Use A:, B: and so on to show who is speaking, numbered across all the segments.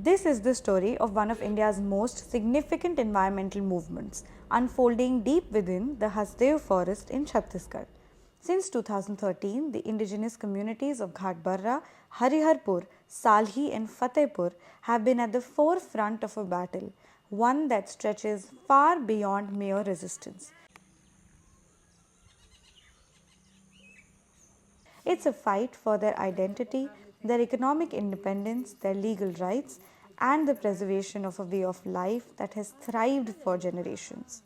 A: This is the story of one of India's most significant environmental movements, unfolding deep within the Hasdeo forest in Chhattisgarh. Since 2013, the indigenous communities of Ghatbarra, Hariharpur, Salhi and Fatehpur have been at the forefront of a battle, one that stretches far beyond mere resistance. It's a fight for their identity, their economic independence, their legal rights, and the preservation of a way of life that has thrived for generations.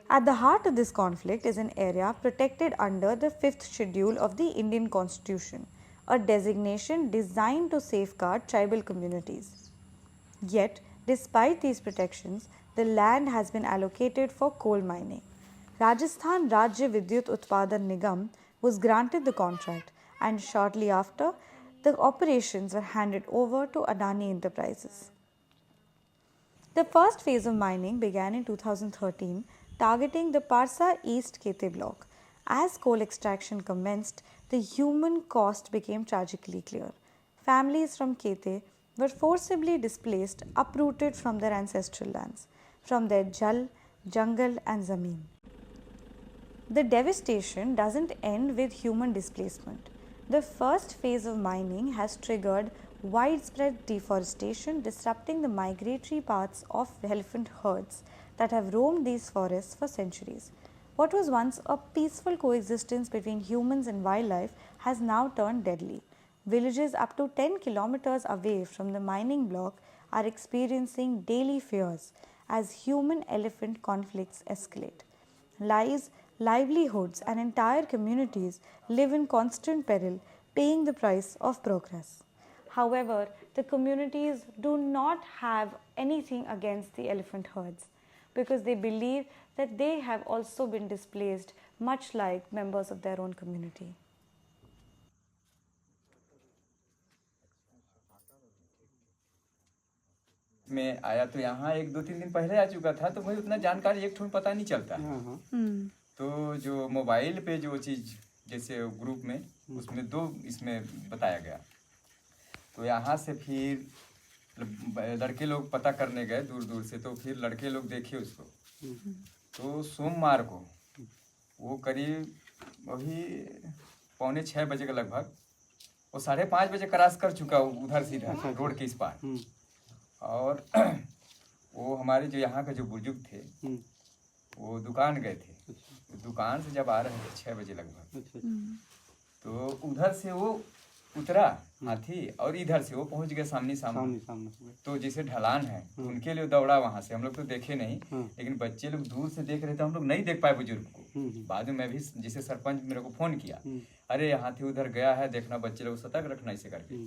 A: At the heart of this conflict is an area protected under the 5th schedule of the Indian Constitution, a designation designed to safeguard tribal communities. Yet, despite these protections, the land has been allocated for coal mining. Rajasthan Rajya Vidyut Utpadan Nigam was granted the contract, and shortly after, the operations were handed over to Adani Enterprises. The first phase of mining began in 2013, targeting the Parsa East Kete block. As coal extraction commenced, the human cost became tragically clear. Families from Kete were forcibly displaced, uprooted from their ancestral lands, from their jal, jungle, and zameen. The devastation doesn't end with human displacement. The first phase of mining has triggered widespread deforestation, disrupting the migratory paths of elephant herds that have roamed these forests for centuries. What was once a peaceful coexistence between humans and wildlife has now turned deadly. Villages up to 10 kilometers away from the mining block are experiencing daily fears as human-elephant conflicts escalate. Lives, livelihoods, and entire communities live in constant peril, paying the price of progress. However, the communities do not have anything against the elephant herds because they believe that they have also been displaced, much like members of their own community.
B: मैं आया तो यहाँ 1-2-3 दिन पहले आ चुका था, तो मुझे उतना जानकारी एक ठो पता नहीं चलता। तो जो मोबाइल पे जो चीज़ जैसे ग्रुप में उसमें 2 इसमें बताया गया, तो यहाँ से फिर लड़के लोग पता करने गए दूर दूर से, तो फिर लड़के लोग देखे उसको। तो सोमवार को वो करीब वही 5:45 बजे के लगभग, वो 5:30 बजे क्रॉस कर चुका उधर सीधा रोड के इस पार। और वो हमारे जो यहाँ के जो बुजुर्ग थे वो दुकान गए थे, दुकान से जब आ रहे थे 6 बजे लगभग, तो उधर से वो उतरा हाथी और इधर से वो पहुंच गए सामने। तो जैसे ढलान है उनके लिए दौड़ा वहां से, हम लोग तो देखे नहीं, लेकिन बच्चे लोग दूर से देख रहे थे, हम लोग नहीं देख पाए बुजुर्ग को। बाद में मैं भी जैसे सरपंच मेरे को फोन किया, अरे हाथी उधर गया है देखना, बच्चे लोग सतर्क रखना इसे करके।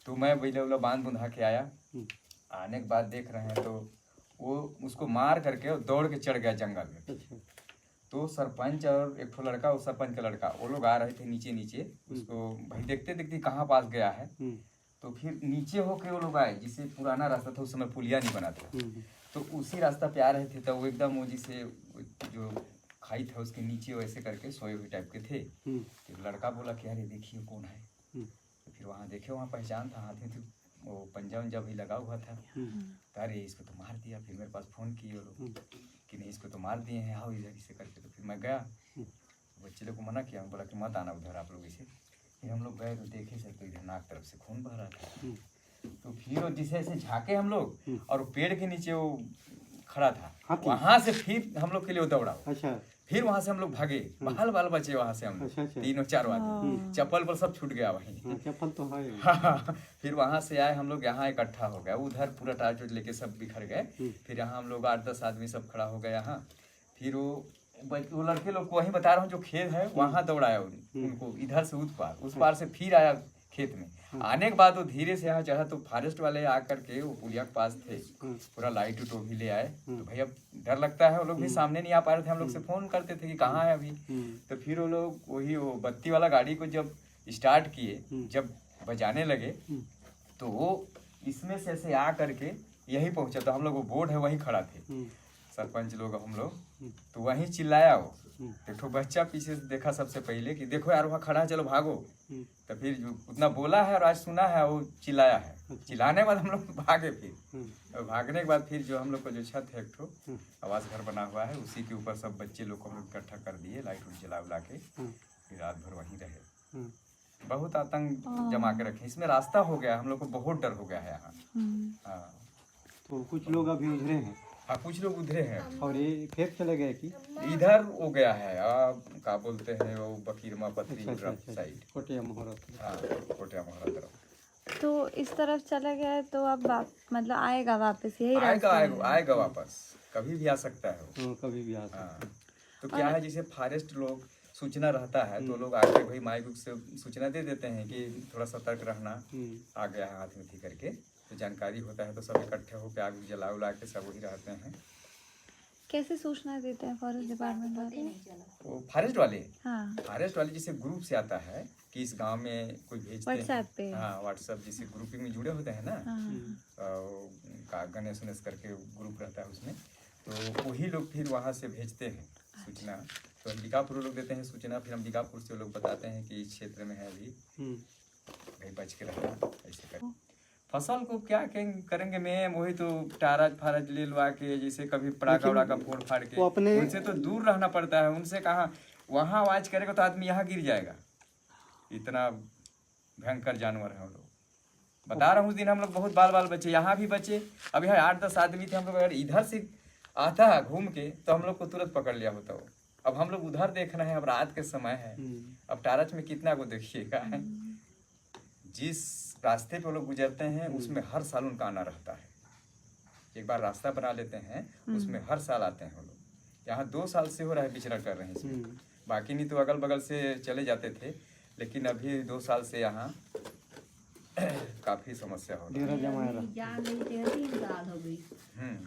B: तो मैं बिजला बांध बुंधा के आया, आने के बाद देख रहे हैं तो वो उसको मार करके दौड़ के चढ़ गया जंगल में। तो सरपंच और एक ठो लड़का, उस सरपंच का लड़का, वो लोग आ रहे थे नीचे उसको भाई देखते देखते कहाँ पास गया है। तो फिर नीचे होके वो लोग आए, जिससे पुराना रास्ता था उस समय पुलिया नहीं बना था, तो उसी रास्ता पे आ रहे थे। तो वो एकदम वो जिसे जो खाई था उसके नीचे वैसे करके सोए हुए टाइप के थे। तो लड़का बोला कि अरे देखिए कौन है। तो फिर वहाँ देखे, वहाँ पहचान था, हाथी थी, वो पंजा उंजा भी लगा हुआ था। तो अरे इसको तो मार दिया। फिर मेरे पास फ़ोन किए वो लोग कि नहीं इसको तो मार दिए हैं, आओ इधर इसे करके। तो फिर मैं गया, बच्चे लोग को मना किया, बोला कि मत आना उधर आप लोग इसे। फिर हम लोग गए तो देखे सर, तो इधर नाक तरफ से खून बह रहा था। तो फिर जिसे ऐसे झाँके हम लोग, और पेड़ के नीचे वो खड़ा था, वहाँ से फिर हम लोग के लिए दौड़ा। फिर वहाँ से हम लोग भागे, बाल बचे वहाँ से हम लोग 3-4 आदमी, चप्पल पर सब छूट गया वहीं।
C: चप्पल तो है।
B: फिर वहाँ से आए हम लोग, यहाँ इकट्ठा हो गया, उधर पूरा टार्च लेके सब बिखर गए। फिर यहाँ हम लोग 8-10 आदमी सब खड़ा हो गए यहाँ। फिर वो लड़के लोग को वहीं बता रहा हूँ जो खेत है वहाँ दौड़ाया उनको, इधर से उस पार से फिर आया खेत में। आने के बाद वो धीरे से यहाँ चढ़ा, तो फॉरेस्ट वाले आकर के वो पुलिया के पास थे, पूरा लाइट उट भी ले आए। तो भैया डर लगता है, वो लोग भी सामने नहीं आ पा रहे थे, हम लोग से फोन करते थे कि कहाँ है अभी। तो फिर वो लोग वही वो बत्ती वाला गाड़ी को जब स्टार्ट किए, जब बजाने लगे, तो वो इसमें से ऐसे आ करके यही पहुंचा। तो हम लोग वो बोर्ड है वहीं खड़ा थे, सरपंच लोग हम लोग, तो वहीं चिल्लाया वो। एक ठो बच्चा पीछे से देखा सबसे पहले कि देखो यार वहाँ खड़ा है, चलो भागो। तो फिर जो उतना बोला है और आज सुना है वो चिल्लाया है। चिल्लाने के बाद हम लोग भागे फिर। और भागने के बाद फिर जो हम लोग का जो छत है एक ठो आवास घर बना हुआ है, उसी के ऊपर सब बच्चे लोग को हम लोग इकट्ठा कर दिए, लाइट उट जला उला के फिर रात भर वहीं रहे। बहुत आतंक जमा के रखे। इसमें रास्ता हो गया, हम लोग को बहुत डर हो गया है यहाँ। हाँ,
C: तो कुछ लोग अभी उधरे हैं
B: हाँ कुछ लोग उधरे हैं
C: और ये फिर चले गए कि
B: इधर हो गया है। क्या बोलते हैं वो बकीरमा पथरी साइड,
C: कोटिया मोहरत।
B: हाँ कोटिया मोहरा तरफ।
A: तो इस तरफ चला गया है तो अब मतलब आएगा वापस, यही
B: आएगा
A: रास्ता है?
B: आएगा वापस, कभी भी आ सकता है वो।
C: कभी भी आ सकता
B: हाँ, तो क्या है जैसे फॉरेस्ट लोग सूचना रहता है तो लोग आके भाई माइक से सूचना दे देते हैं कि थोड़ा सतर्क रहना, आ गया है हाथ में थी करके, तो जानकारी होता है तो सब इकट्ठे होकर आग जला उला के सब वही रहते हैं।
A: कैसे सूचना देते हैं फॉरेस्ट डिपार्टमेंट वाले?
B: वो फॉरेस्ट वाले,
A: हाँ,
B: फॉरेस्ट वाले जैसे ग्रुप से आता है कि इस गांव में कोई भेजते हैं
A: व्हाट्सएप पे।
B: हाँ व्हाट्सएप जैसे ग्रुपिंग में जुड़े होते हैं ना, गणेश उनेश करके ग्रुप रहता है उसमें, तो वही लोग फिर वहाँ से भेजते हैं सूचना। तो अंबिकापुर लोग देते हैं सूचना, फिर अंबिकापुर से लोग बताते हैं कि इस क्षेत्र में है अभी, भाई बच के रहना ऐसे कर। फसल को क्या करेंगे मैम, वही तो टारज फारज ले लुआ के, जैसे कभी पड़ाका उड़ाका फोड़ फाड़ के, उनसे तो दूर रहना पड़ता है। उनसे कहाँ वहाँ आवाज करेगा तो आदमी यहाँ गिर जाएगा, इतना भयंकर जानवर है हम लोग। बता रहा हूँ उस दिन हम लोग बहुत बाल बाल बचे, यहाँ भी बचे। अभी 8-10 आदमी थे हम लोग, अगर इधर से आता है घूम के तो हम लोग को तुरंत पकड़ लिया होता वो। अब हम लोग उधर देखना है, अब रात के समय है, अब टारच में कितना को देखिएगा। जिस रास्ते पे लोग गुजरते हैं उसमें हर साल उनका आना रहता है। एक बार रास्ता बना लेते हैं उसमें हर साल आते हैं वो लोग। यहाँ 2 साल से हो रहा है विचरण कर रहे हैं इसमें, बाकी नहीं तो अगल बगल से चले जाते थे, लेकिन अभी 2 साल से यहाँ काफी समस्या हो रही है।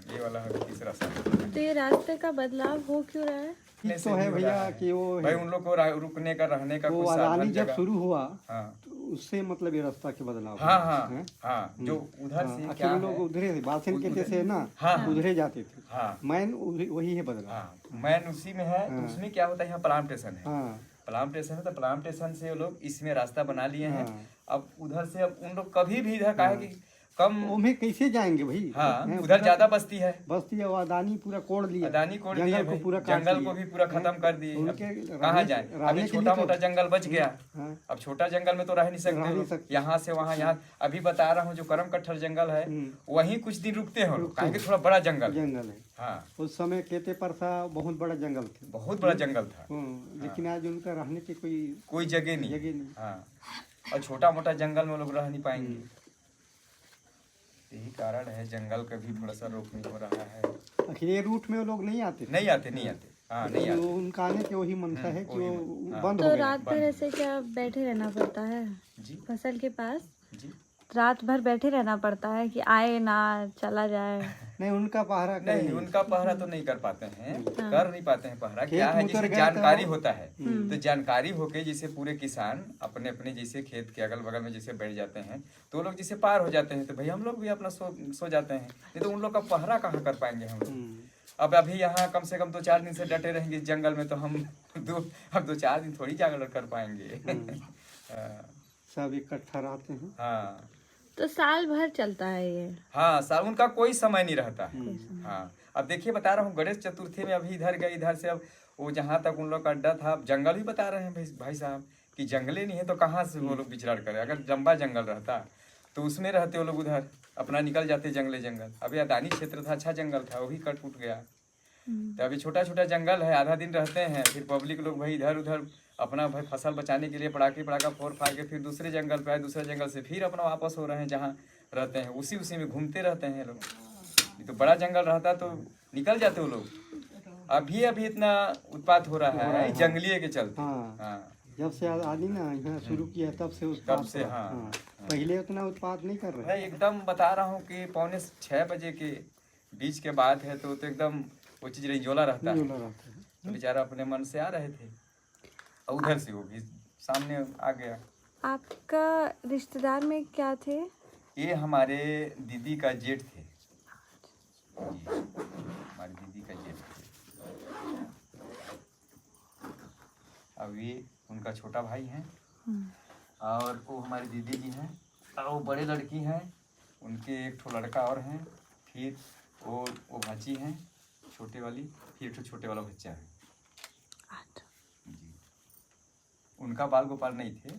B: ये वाला है तीसरा साल।
A: तो ये रास्ते का बदलाव हो क्यों रहा है?
C: तो है भैया कि वो
B: भाई उन लोग को रुकने का रहने का
C: वो
B: कुछ
C: अदानी
B: साधन
C: जब
B: जगह।
C: शुरू हुआ
B: हाँ
C: तो उससे मतलब ये रास्ता के बदलाव
B: हाँ
C: हुआ,
B: हाँ
C: हैं?
B: हाँ, जो उधर से क्या
C: अक्सर लोग
B: है,
C: उधरे बालसन के से ना
B: हाँ।
C: उधरे जाते थे।
B: हाँ
C: मैन वही है बदला।
B: हाँ मैन उसी में है। तो उसमें क्या होता है, यहाँ प्लांटेशन है,
C: हाँ
B: प्लांटेशन है, तो प्लांटेशन से वो लोग इसमें रास्ता बना लिए हैं।
C: हाँ।
B: अब उधर से अब उन लोग कभी भी इधर का है कि कम,
C: ओमे कैसे जाएंगे भाई?
B: हाँ
C: हैं,
B: उधर ज्यादा बस्ती है,
C: बस्ती है, वो अदानी पूरा कोड़ लिया,
B: अदानी कोड़ दिए
C: जंगल
B: भाई,
C: को पूरा काट
B: जंगल
C: दिए,
B: को भी पूरा खत्म कर दिए। अब
C: उनके
B: कहाँ
C: रहने-
B: जाए,
C: रहने
B: अभी
C: के लिए
B: छोटा
C: तो-
B: मोटा जंगल बच गया।
C: हाँ।
B: अब छोटा जंगल में तो रह नहीं सकते
C: रह नहीं
B: लोग।
C: सकते।
B: यहाँ से वहाँ, यहाँ अभी बता रहा हूँ जो करम कट्ठर जंगल है वहीं कुछ दिन रुकते हैं लोग, काहे कि थोड़ा बड़ा जंगल है।
C: जंगल है।
B: हाँ
C: उस समय केते परसा बहुत बड़ा जंगल थे,
B: बहुत बड़ा जंगल था,
C: लेकिन आज उनका रहने की
B: कोई जगह नहीं।
C: जगह नहीं।
B: हाँ, और छोटा मोटा जंगल में लोग रह नहीं पाएंगे। यही कारण है, जंगल का भी थोड़ा सा रोक नहीं हो रहा है।
C: आखिर ये रूट में वो लोग नहीं आते,
B: नहीं आते हाँ नहीं आते।
C: उनका आने की वही मनसा है कि वो
B: हाँ।
C: बंद
A: तो
C: हो गया।
A: रात भर ऐसे क्या बैठे रहना पड़ता है
B: जी
A: फसल के पास?
B: जी
A: रात भर बैठे रहना पड़ता है कि आए ना चला जाए?
C: नहीं उनका पहरा
B: नहीं,
C: करें।
B: उनका पहरा तो नहीं कर पाते हैं, कर नहीं पाते हैं पहरा। क्या है,
C: खेत
B: जैसे
C: उतर गया
B: जानकारी
C: तो-
B: होता है, तो जानकारी होके जैसे पूरे किसान अपने अपने जैसे खेत के अगल बगल में जैसे बैठ जाते हैं, तो वो लोग जैसे पार हो जाते हैं, तो भाई हम लोग भी अपना सो जाते हैं। नहीं तो उन लोग का पहरा कहाँ कर पाएंगे हम लोग। अब अभी यहाँ कम से कम 2-4 दिन से डटे रहेंगे इस जंगल में, तो हम अब 2-4 दिन थोड़ी जाकर कर पाएंगे।
C: सब इकट्ठा रहते हैं।
B: हाँ
A: तो साल भर चलता है ये?
B: हाँ साल, उनका कोई समय नहीं रहता है। हाँ अब देखिए बता रहा हूँ, गणेश चतुर्थी में अभी इधर गए, इधर से अब वो जहाँ तक उन लोग का अड्डा था, जंगल ही बता रहे हैं भाई साहब कि जंगले नहीं है तो कहाँ से वो लोग विचरण करें। अगर लंबा जंगल रहता तो उसमें रहते वो लोग, उधर अपना निकल जाते जंगल। अभी अदानी क्षेत्र था, अच्छा जंगल था, वो भी कट उठ गया। तो अभी छोटा छोटा जंगल है, आधा दिन रहते हैं, फिर पब्लिक लोग भाई इधर उधर अपना भाई फसल बचाने के लिए पड़ाका फोड़ फाड़ के फिर दूसरे जंगल पे आए, दूसरे जंगल से फिर अपना वापस हो रहे हैं जहाँ रहते हैं, उसी में घूमते रहते हैं लोग। तो बड़ा जंगल रहता तो निकल जाते वो लोग। अभी इतना उत्पात हो रहा है जंगलिये के चलते। हाँ
C: जब से आदमी ना यहाँ शुरू किया तब से
B: तब से हाँ
C: पहले उतना उत्पाद नहीं कर रहे।
B: एकदम बता रहा हूँ कि 5:45 बजे के बीच के बाद है तो एकदम वो चीज रिंजोला रहता है। तो बेचारा अपने मन से आ रहे थे और उधर से वो भी सामने आ गया।
A: आपका रिश्तेदार में क्या थे?
B: ये हमारे दीदी का जेठ थे जी, हमारी दीदी का अब ये उनका छोटा भाई है, और वो हमारी दीदी जी हैं, और वो बड़े लड़की हैं, उनके एक ठो लड़का और हैं, फिर वो भाची हैं छोटे वाली, फिर एक ठो छोटे वाला बच्चा है जी। उनका बाल गोपाल नहीं थे,